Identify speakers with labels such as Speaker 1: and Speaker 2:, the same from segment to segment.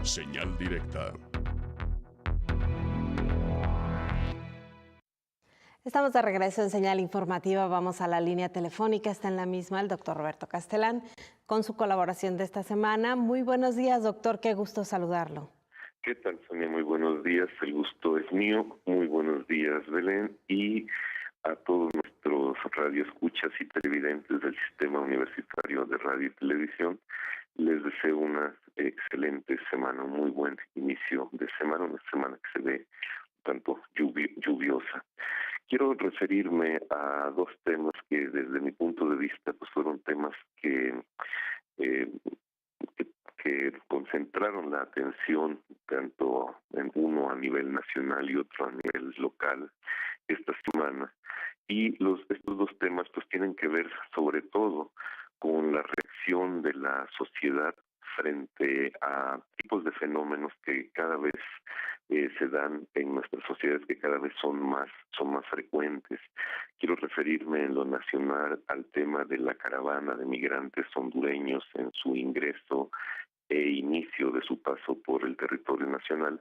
Speaker 1: Señal directa.
Speaker 2: Estamos de regreso en Señal Informativa. Vamos a la línea telefónica. Está en la misma el doctor Roberto Castelán con su colaboración de esta semana. Muy buenos días, doctor. Qué gusto saludarlo.
Speaker 3: ¿Qué tal, Sonia? Muy buenos días. El gusto es mío. Muy buenos días, Belén. Y a todos nuestros radioescuchas y televidentes del Sistema Universitario de Radio y Televisión, les deseo una excelente semana, un muy buen inicio de semana, una semana que se ve un tanto lluviosa. Quiero referirme a dos temas que desde mi punto de vista pues fueron temas eh, que concentraron la atención tanto en uno a nivel nacional y otro a nivel local esta semana. Y estos dos temas pues tienen que ver sobre todo con la reacción de la sociedad frente a tipos de fenómenos que cada vez se dan en nuestras sociedades, que cada vez son más frecuentes. Quiero referirme en lo nacional al tema de la caravana de migrantes hondureños en su ingreso e inicio de su paso por el territorio nacional,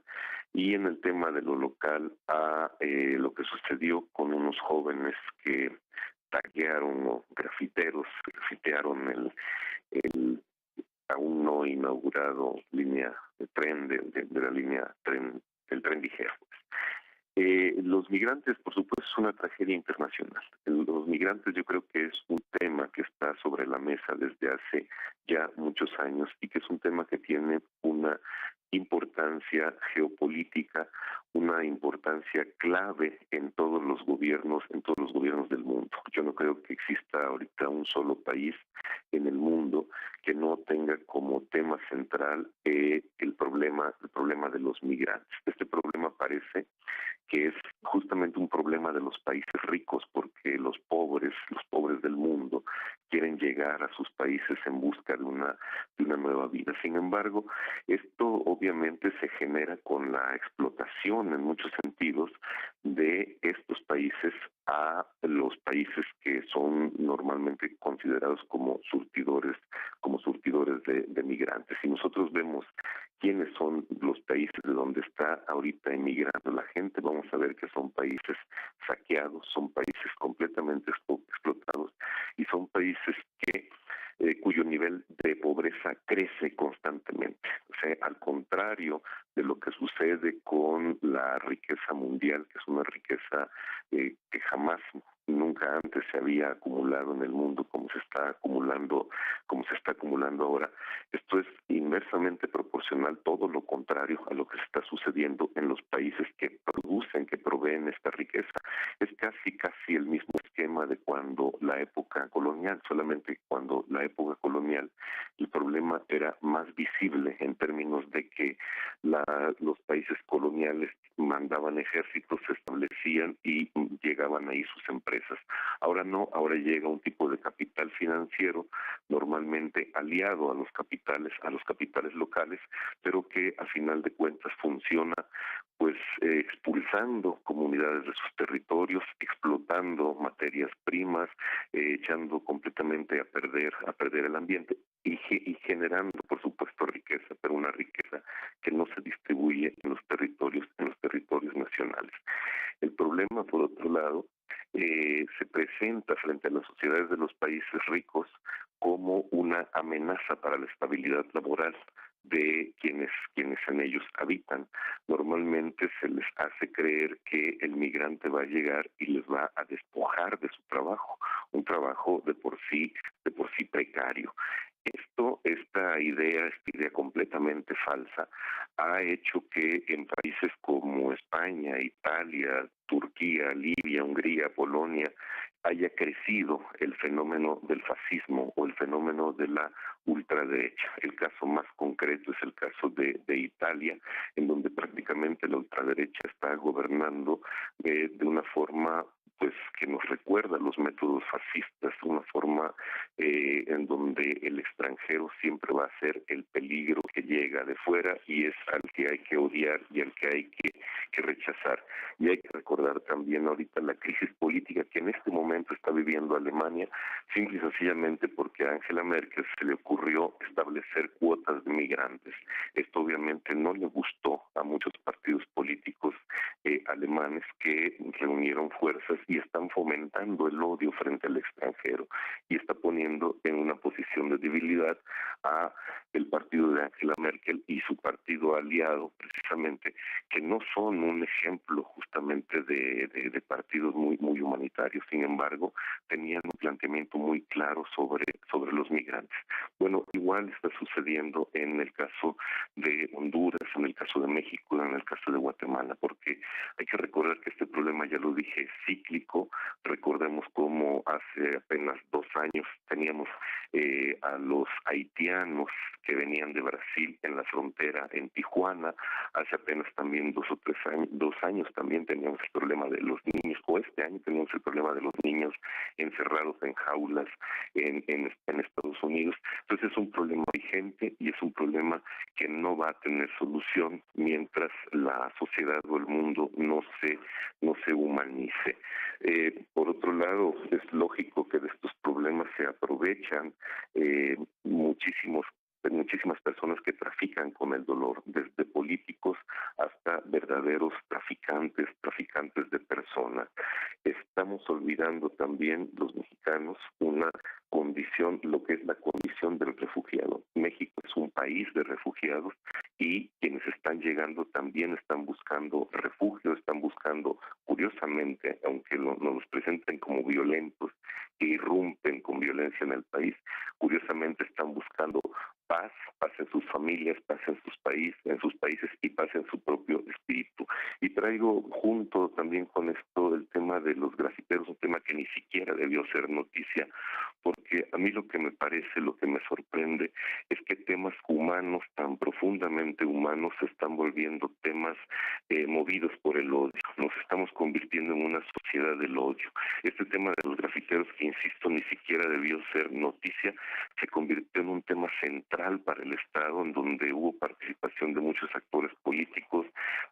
Speaker 3: y en el tema de lo local a lo que sucedió con unos jóvenes que taguearon o grafitearon el aún no inaugurado línea de tren de la línea tren del tren ligero. Los migrantes, por supuesto, es una tragedia internacional. Los migrantes yo creo que es un tema que está sobre la mesa desde hace ya muchos años y que es un tema que tiene una importancia geopolítica, una importancia clave en todos los gobiernos del mundo. Yo no creo que exista ahorita un solo país en el mundo que no tenga como tema central el problema de los migrantes. Este problema parece que es justamente un problema de los países ricos, porque los pobres del mundo quieren llegar a sus países en busca de una nueva vida. Sin embargo, esto obviamente se genera con la explotación en muchos sentidos de estos países a los países que son normalmente considerados como surtidores de migrantes. Si nosotros vemos quiénes son los países de donde está ahorita emigrando la gente, vamos a ver que son países saqueados, son países completamente explotados y son países cuyo nivel de pobreza crece constantemente. O sea, al contrario de lo que sucede con la riqueza mundial, que es una riqueza que jamás, nunca antes se había acumulado en el mundo como se está acumulando ahora. Esto es inversamente proporcional, todo lo contrario a lo que se está sucediendo en los países que producen, que proveen esta riqueza. Es casi el mismo esquema de cuando la época colonial, solamente cuando la época colonial el problema era más visible en términos de que los países coloniales mandaban ejércitos, se establecían y llegaban ahí sus empresas. Ahora no, ahora llega un tipo de capital financiero normalmente aliado a los capitales locales, pero que a final de cuentas funciona pues expulsando comunidades de sus territorios, explotando materias primas, echando completamente a perder el ambiente y generando, por supuesto, riqueza, pero una riqueza que no se distribuye en los territorios nacionales. El problema, por otro lado, se presenta frente a las sociedades de los países ricos como una amenaza para la estabilidad laboral de quienes en ellos habitan. Normalmente se les hace creer que el migrante va a llegar y les va a despojar de su trabajo, un trabajo de por sí precario. Esta idea completamente falsa ha hecho que en países como España, Italia, Turquía, Libia, Hungría, Polonia, haya crecido el fenómeno del fascismo o el fenómeno de la ultraderecha. El caso más concreto es el caso de Italia, en donde prácticamente la ultraderecha está gobernando de una forma pues que nos recuerda los métodos fascistas, una forma en donde el extranjero siempre va a ser el peligro que llega de fuera y es al que hay que odiar y al que hay que rechazar. Y hay que recordar también ahorita la crisis política que en este momento está viviendo Alemania, simple y sencillamente porque a Angela Merkel se le ocurrió establecer cuotas de migrantes. Esto obviamente no le gustó a muchos partidos políticos alemanes que reunieron fuerzas y están fomentando el odio frente al extranjero y está poniendo en una posición de debilidad a el partido de Angela Merkel y su partido aliado, precisamente, que no son un ejemplo justamente de partidos muy humanitarios. Sin embargo, tenían un planteamiento muy claro sobre los migrantes. Bueno, igual está sucediendo en el caso de Honduras, en el caso de México, en el caso de Guatemala, porque hay que recordar que este problema, ya lo dije, es cíclico. Recordemos cómo hace apenas 2 años teníamos a los haitianos que venían de Brasil en la frontera en Tijuana. Hace apenas también 2 o 3 años, 2 años también teníamos el problema de los niños, o este año teníamos el problema de los niños encerrados en jaulas en Estados Unidos. Entonces es un problema vigente y es un problema que no va a tener solución mientras la sociedad o el mundo no se humanice. Por otro lado, es lógico que de estos problemas se aprovechan muchísimas personas que trafican con el dolor, desde políticos hasta verdaderos traficantes de personas. Estamos olvidando también los mexicanos una condición, lo que es la condición del refugiado. México es un país de refugiados y quienes están llegando también están buscando refugio, están buscando, curiosamente, aunque nos los presenten como violentos, que irrumpen con violencia en el país, curiosamente están buscando paz en sus familias, paz en sus países y paz en su propio espíritu. Y traigo junto también con esto el tema de los grafiteros, un tema que ni siquiera debió ser noticia, porque a mí lo que me parece, lo que me sorprende, es que temas humanos, tan profundamente humanos, se están volviendo temas movidos por el odio. Nos estamos convirtiendo en una sociedad del odio. Este tema de los grafiteros, que insisto, ni siquiera debió ser noticia, se convirtió en un tema central para el Estado, en donde hubo participación de muchos actores políticos,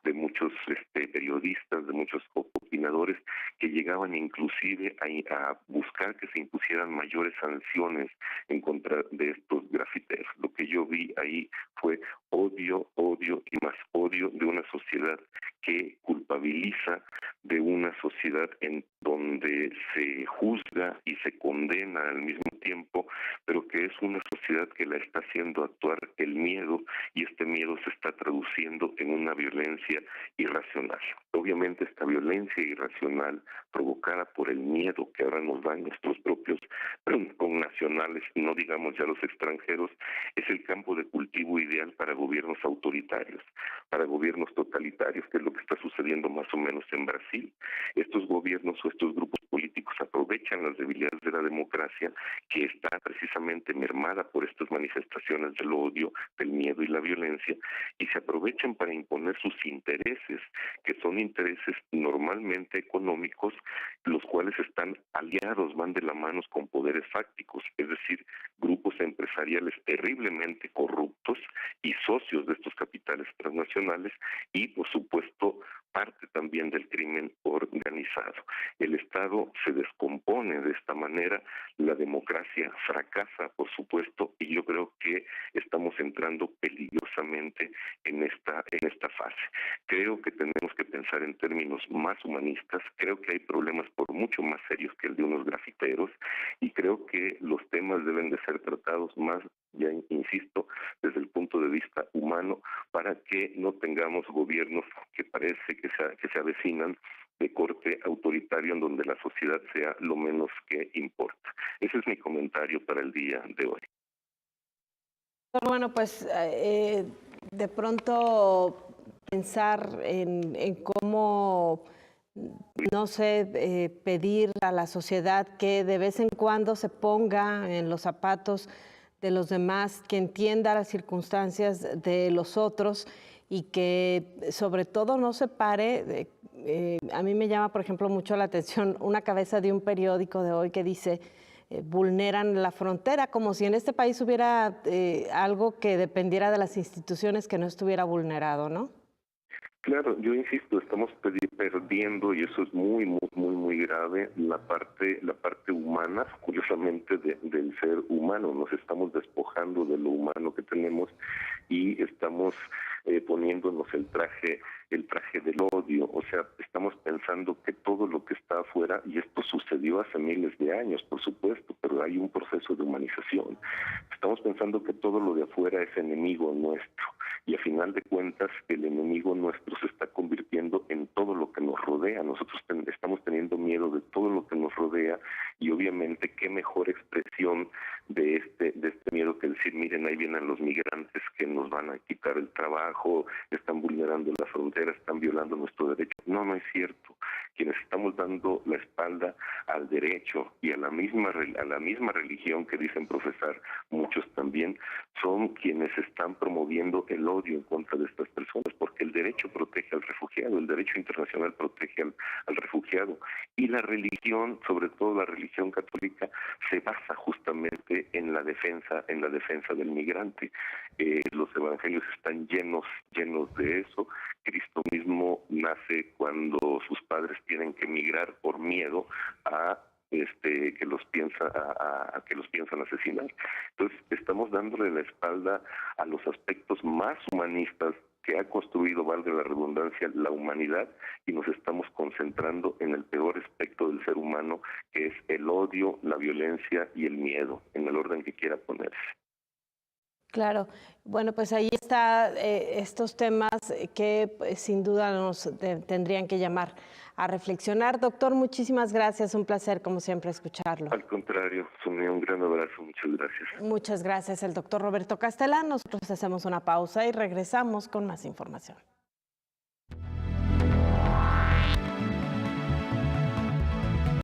Speaker 3: de muchos periodistas, de muchos opinadores, que llegaban inclusive a buscar que se impusieran mayores sanciones en contra de estos grafiteros. Lo que yo vi ahí fue odio y más odio de una sociedad que culpabiliza, de una sociedad en donde se juzga y se condena al mismo tiempo, pero que es una sociedad que la está haciendo actuar el miedo, y este miedo se está traduciendo en una violencia irracional. Obviamente esta violencia irracional provocada por el miedo que ahora nos dan nuestros propios connacionales, no digamos ya los extranjeros, es el campo de cultivo ideal para gobiernos autoritarios, para gobiernos totalitarios, que es lo que está sucediendo más o menos en Brasil. Estos gobiernos o estos grupos políticos aprovechan las debilidades de la democracia, que está precisamente mermada por estas manifestaciones del odio, del miedo y la violencia, y se aprovechan para imponer sus intereses, que son intereses normalmente económicos, los cuales están aliados, van de la mano con poderes fácticos, es decir, grupos empresariales terriblemente corruptos y socios de estos capitales transnacionales, y por supuesto parte también del crimen organizado. El Estado se descompone de esta manera, la democracia fracasa, por supuesto, y yo creo que estamos entrando peligrosamente en esta fase. Creo que tenemos que pensar en términos más humanistas, creo que hay problemas por mucho más serios que el de unos grafiteros, y creo que los temas deben de ser tratados más, ya insisto, desde el punto de vista humano, para que no tengamos gobiernos que parece que se avecinan de corte autoritario, en donde la sociedad sea lo menos que importa. Ese es mi comentario para el día de hoy.
Speaker 2: Bueno, pues de pronto pensar en cómo, no sé, pedir a la sociedad que de vez en cuando se ponga en los zapatos de los demás, que entienda las circunstancias de los otros y que sobre todo no se pare. A mí me llama, por ejemplo, mucho la atención una cabeza de un periódico de hoy que dice vulneran la frontera, como si en este país hubiera algo que dependiera de las instituciones que no estuviera vulnerado, ¿no?
Speaker 3: Claro, yo insisto, estamos perdiendo, y eso es muy grave, la parte humana, curiosamente, del ser humano. Nos estamos despojando de lo humano que tenemos y estamos poniéndonos el traje del odio. O sea, estamos pensando que todo lo que está afuera, y esto sucedió hace miles de años, por supuesto, pero hay un proceso de humanización. Estamos pensando que todo lo de afuera es enemigo nuestro, y a final de cuentas el enemigo nuestro se está convirtiendo en todo lo que nos rodea. Nosotros estamos teniendo miedo de todo lo que nos rodea, y obviamente qué mejor expresión de este miedo que decir, miren, ahí vienen los migrantes que nos van a quitar el trabajo, están vulnerando la frontera, están violando nuestro derecho. No, no es cierto. Quienes estamos dando la espalda al derecho y a la misma religión que dicen profesar muchos también, son quienes están promoviendo el odio en contra de estas personas, porque el derecho protege al refugiado, el derecho internacional protege al refugiado, y la religión, sobre todo la religión católica, se basa justamente en la defensa del migrante. Los evangelios están llenos de eso. Cristo mismo nace cuando sus padres tienen que emigrar por miedo a que los piensan asesinar. Entonces estamos dándole la espalda a los aspectos más humanistas que ha construido, valga la redundancia, la humanidad, y nos estamos concentrando en el peor aspecto del ser humano, que es el odio, la violencia y el miedo, en el orden que quiera ponerse.
Speaker 2: Claro, bueno, pues ahí está estos temas que sin duda nos tendrían que llamar a reflexionar. Doctor, muchísimas gracias, un placer como siempre escucharlo.
Speaker 3: Al contrario, Sonia, un gran abrazo, muchas gracias.
Speaker 2: Muchas gracias, el doctor Roberto Castelán. Nosotros hacemos una pausa y regresamos con más información.